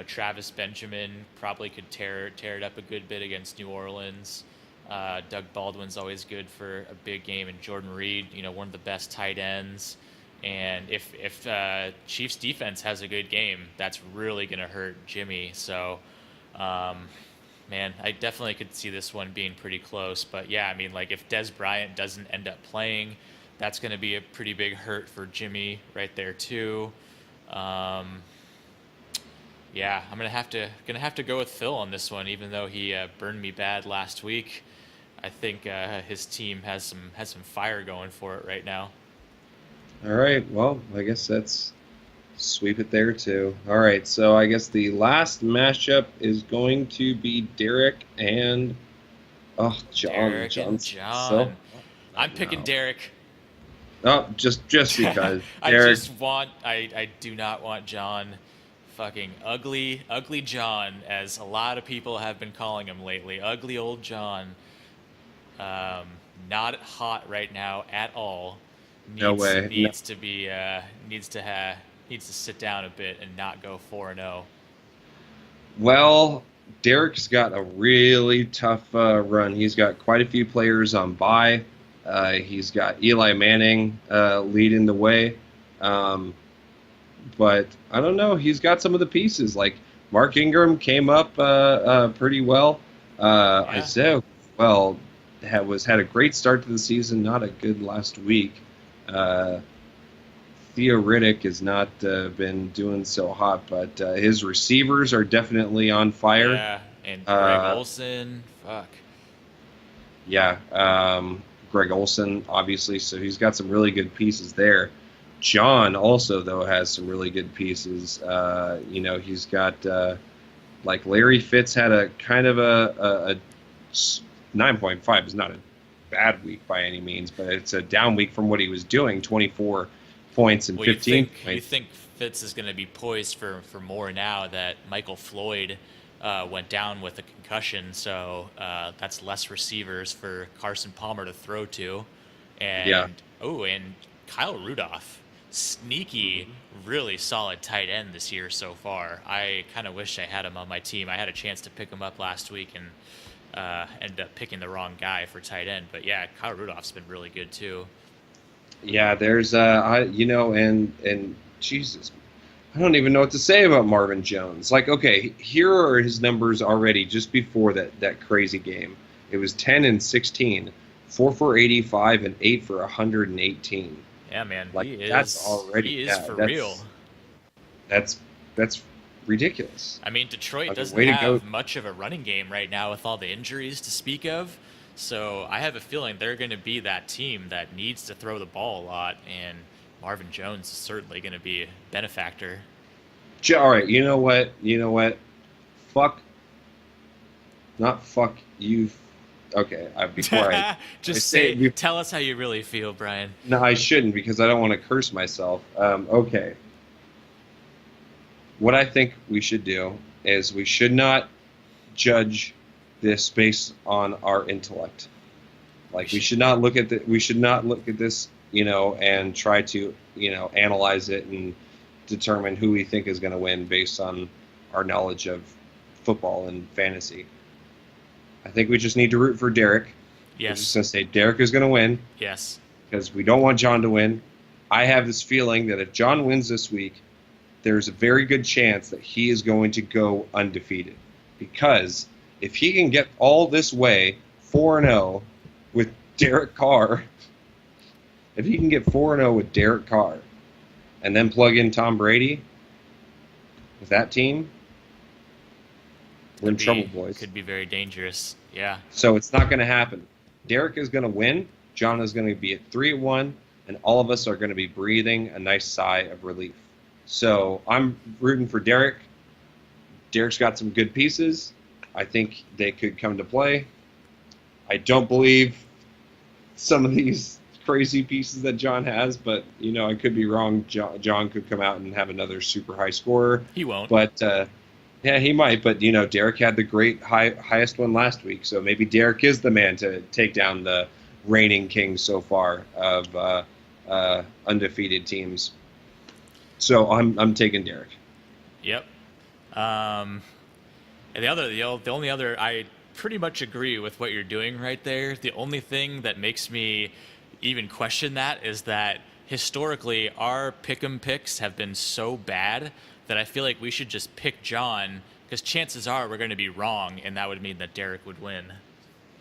Travis Benjamin probably could tear it up a good bit against New Orleans. Doug Baldwin's always good for a big game, and Jordan Reed, one of the best tight ends. And if Chiefs defense has a good game, that's really going to hurt Jimmy. So, man, I definitely could see this one being pretty close. But yeah, I mean, like if Des Bryant doesn't end up playing, that's going to be a pretty big hurt for Jimmy right there too. Um, yeah, I'm gonna have to go with Phil on this one, even though he burned me bad last week. I think his team has some fire going for it right now. All right. Well, I guess that's sweep it there too. All right. So I guess the last matchup is going to be Derek and John. Derek and John's so John. I'm picking now. Derek. Oh, just because I Derek. just want I do not want John, fucking ugly John, as a lot of people have been calling him lately. Ugly old John. Um, Not hot right now at all. No Needs way. No. needs to be needs to sit down a bit and not go 4-0. Well, Derek's got a really tough run. He's got quite a few players on bye. He's got Eli Manning leading the way. Um, but I don't know. He's got some of the pieces. Like Mark Ingram came up pretty well. Yeah. Isaiah, well, had a great start to the season. Not a good last week. Uh, Theo Riddick has not been doing so hot, but his receivers are definitely on fire. Yeah, and Greg Uh, Olson, fuck. Yeah, Greg Olson, obviously, so he's got some really good pieces there. John also, though, has some really good pieces. He's got like Larry Fitz had a kind of a 9.5 is not a bad week by any means, but it's a down week from what he was doing. 24 points and Well, 15 you points. think Fitz is going to be poised for more now that Michael Floyd went down with a concussion, so that's less receivers for Carson Palmer to throw to, Yeah. and Kyle Rudolph, sneaky, really solid tight end this year so far. I kind of wish I had him on my team. I had a chance to pick him up last week and ended up picking the wrong guy for tight end. But yeah, Kyle Rudolph's been really good too. Yeah, there's and Jesus, I don't even know what to say about Marvin Jones. Like, okay, here are his numbers already just before that crazy game. It was 10 and 16, 4 for 85 and 8 for 118. Yeah, man, Like he is. that's already He is yeah, for that's, real. That's ridiculous. I mean, Detroit Okay, doesn't way to go. have much of a running game right now with all the injuries to speak of. So I have a feeling they're going to be that team that needs to throw the ball a lot, and Marvin Jones is certainly going to be a benefactor. All right, you know what? fuck, not fuck you. Okay, before I Just I say, tell us how you really feel, Brian. no, I shouldn't because I don't want to curse myself. Okay, what I think we should do is we should not judge this based on our intellect. Like we should not look at this, and try to, analyze it and determine who we think is going to win based on our knowledge of football and fantasy. I think we just need to root for Derek. Yes. We're just going to say Derek is going to win. Yes. Because we don't want John to win. I have this feeling that if John wins this week, there's a very good chance that he is going to go undefeated. Because if he can get all this way 4-0 with Derek Carr, if he can get 4-0 with Derek Carr and then plug in Tom Brady with that team, we're in trouble, boys. Could be very dangerous. Yeah. So it's not going to happen. Derek is going to win. John is going to be at 3-1, and all of us are going to be breathing a nice sigh of relief. So I'm rooting for Derek. Derek's got some good pieces. I think they could come to play. I don't believe some of these crazy pieces that John has, but, I could be wrong. John could come out and have another super high scorer. He won't. But, yeah, he might. But, Derek had the great highest one last week, so maybe Derek is the man to take down the reigning king so far of undefeated teams. So I'm taking Derek. Yep. And the only other, I pretty much agree with what you're doing right there. The only thing that makes me even question that is that historically our pick'em picks have been so bad that I feel like we should just pick John, because chances are we're going to be wrong, and that would mean that Derek would win.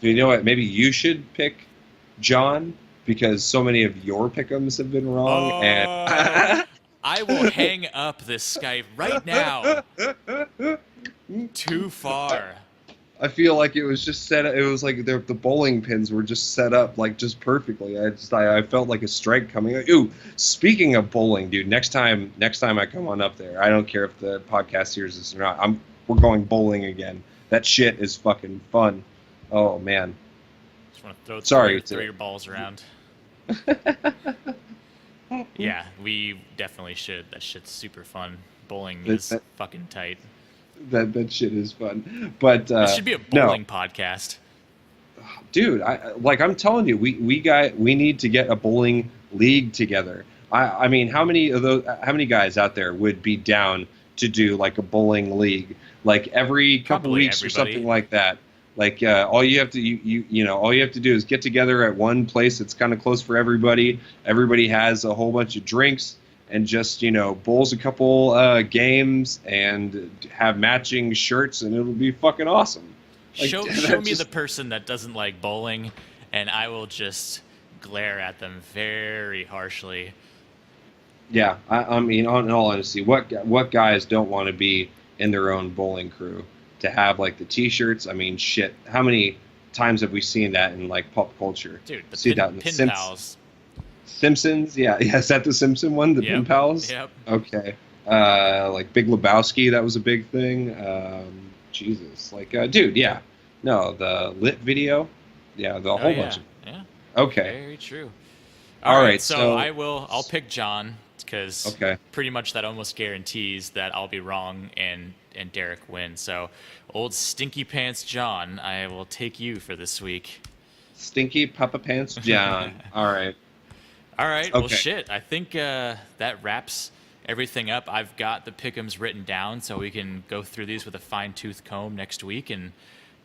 You know what? Maybe you should pick John, because so many of your pick'ems have been wrong. And I will hang up this Skype right now. Too far. I feel like it was just set up. It was like the bowling pins were just set up like just perfectly. I felt like a strike coming. Ooh, speaking of bowling, dude, next time I come on up there, I don't care if the podcast hears this or not. We're going bowling again. That shit is fucking fun. Oh man. Just want to throw your balls around. Yeah, we definitely should. That shit's super fun. Bowling is fucking tight. That shit is fun. But this should be a bowling podcast. Dude, I'm telling you, we need to get a bowling league together. I mean, how many guys out there would be down to do like a bowling league, like every couple weeks or something like that? Like all you have to all you have to do is get together at one place that's kind of close for everybody. Everybody has a whole bunch of drinks and just bowls a couple games and have matching shirts, and it'll be fucking awesome. Like, show me the person that doesn't like bowling, and I will just glare at them very harshly. Yeah, I mean, in all honesty, what guys don't want to be in their own bowling crew? To have like the T-shirts. I mean, shit. How many times have we seen that in like pop culture? Dude, the see that in Pin Pals. Simpsons. Yeah. Is that the Simpson one? The Pin Pals. Yep. Okay. Like Big Lebowski. That was a big thing. Jesus. Like, dude. Yeah. No, the Lit video. Yeah, the whole bunch of. Yeah. Okay. Very true. All right. So I'll pick John, because pretty much that almost guarantees that I'll be wrong and Derek win. So old Stinky Pants John, I will take you for this week. Stinky Papa Pants John. All right. Okay. Well, shit. I think that wraps everything up. I've got the pick'ems written down, so we can go through these with a fine-tooth comb next week, and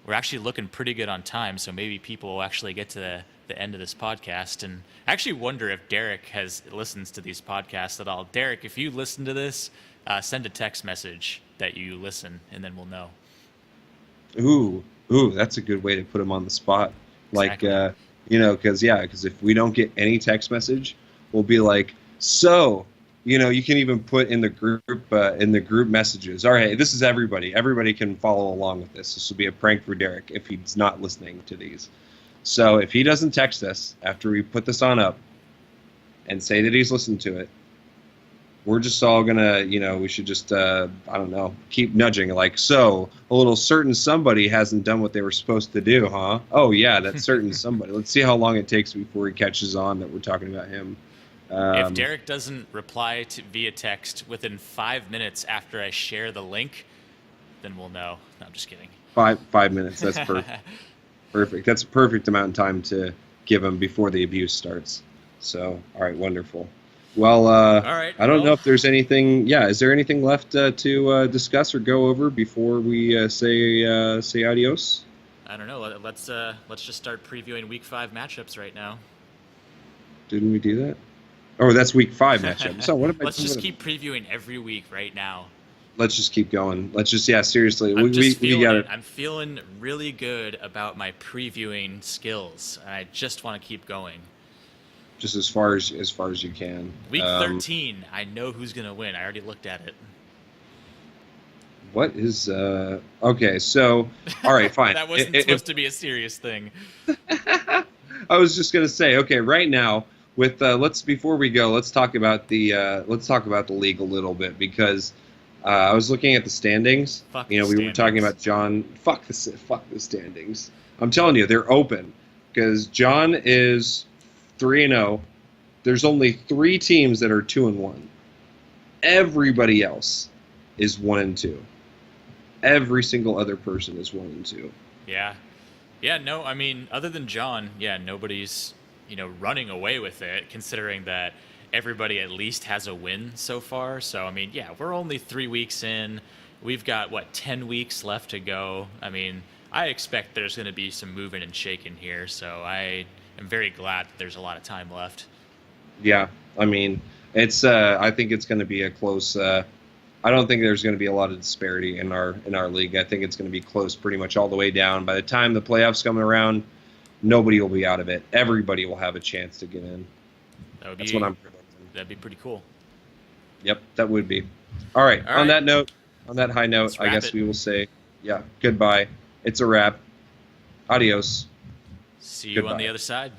we're actually looking pretty good on time, so maybe people will actually get to the end of this podcast. And I actually wonder if Derek listens to these podcasts at all. Derek, if you listen to this, send a text message that you listen, and then we'll know. Ooh, that's a good way to put him on the spot. Exactly. Like, because if we don't get any text message, we'll be like, so, you can even put in the group messages. All right, this is everybody. Everybody can follow along with this. This will be a prank for Derek if he's not listening to these. So if he doesn't text us after we put this on up and say that he's listened to it, we're just all gonna, we should just, I don't know, keep nudging. Like, so a little certain somebody hasn't done what they were supposed to do, huh? Oh yeah, that certain somebody. Let's see how long it takes before he catches on that we're talking about him. If Derek doesn't reply via text within 5 minutes after I share the link, then we'll know. No, I'm just kidding. 5 minutes. That's perfect. Perfect. That's a perfect amount of time to give him before the abuse starts. So, all right, wonderful. Well, all right, I don't know if there's anything. Yeah, is there anything left to discuss or go over before we say adios? I don't know. Let's just start previewing Week 5 matchups right now. Didn't we do that? Oh, that's Week 5 matchup. So what? Let's just keep previewing every week right now. Let's just keep going. Let's just seriously. We got it. I'm feeling really good about my previewing skills, and I just want to keep going. Just as far as you can. Week 13, I know who's gonna win. I already looked at it. What is okay? So, all right, fine. That wasn't supposed to be a serious thing. I was just gonna say, okay, right now with before we go, let's talk about the league a little bit because I was looking at the standings. We were talking about John. Fuck the standings. I'm telling you, they're open because John is 3-0. There's only 3 teams that are 2-1. Everybody else is 1-2. Every single other person is 1-2. Yeah. No, I mean, other than John, nobody's running away with it. Considering that everybody at least has a win so far. So I mean, we're only 3 weeks in. We've got 10 weeks left to go. I mean, I expect there's going to be some moving and shaking here. So I'm very glad that there's a lot of time left. Yeah, I mean, it's. I think it's going to be a close. I don't think there's going to be a lot of disparity in our league. I think it's going to be close, pretty much all the way down. By the time the playoffs come around, nobody will be out of it. Everybody will have a chance to get in. That's what I'm predicting. That'd be pretty cool. Yep, that would be. All right. On that note, on that high note, I guess we will say, goodbye. It's a wrap. Adios. See you on the other side.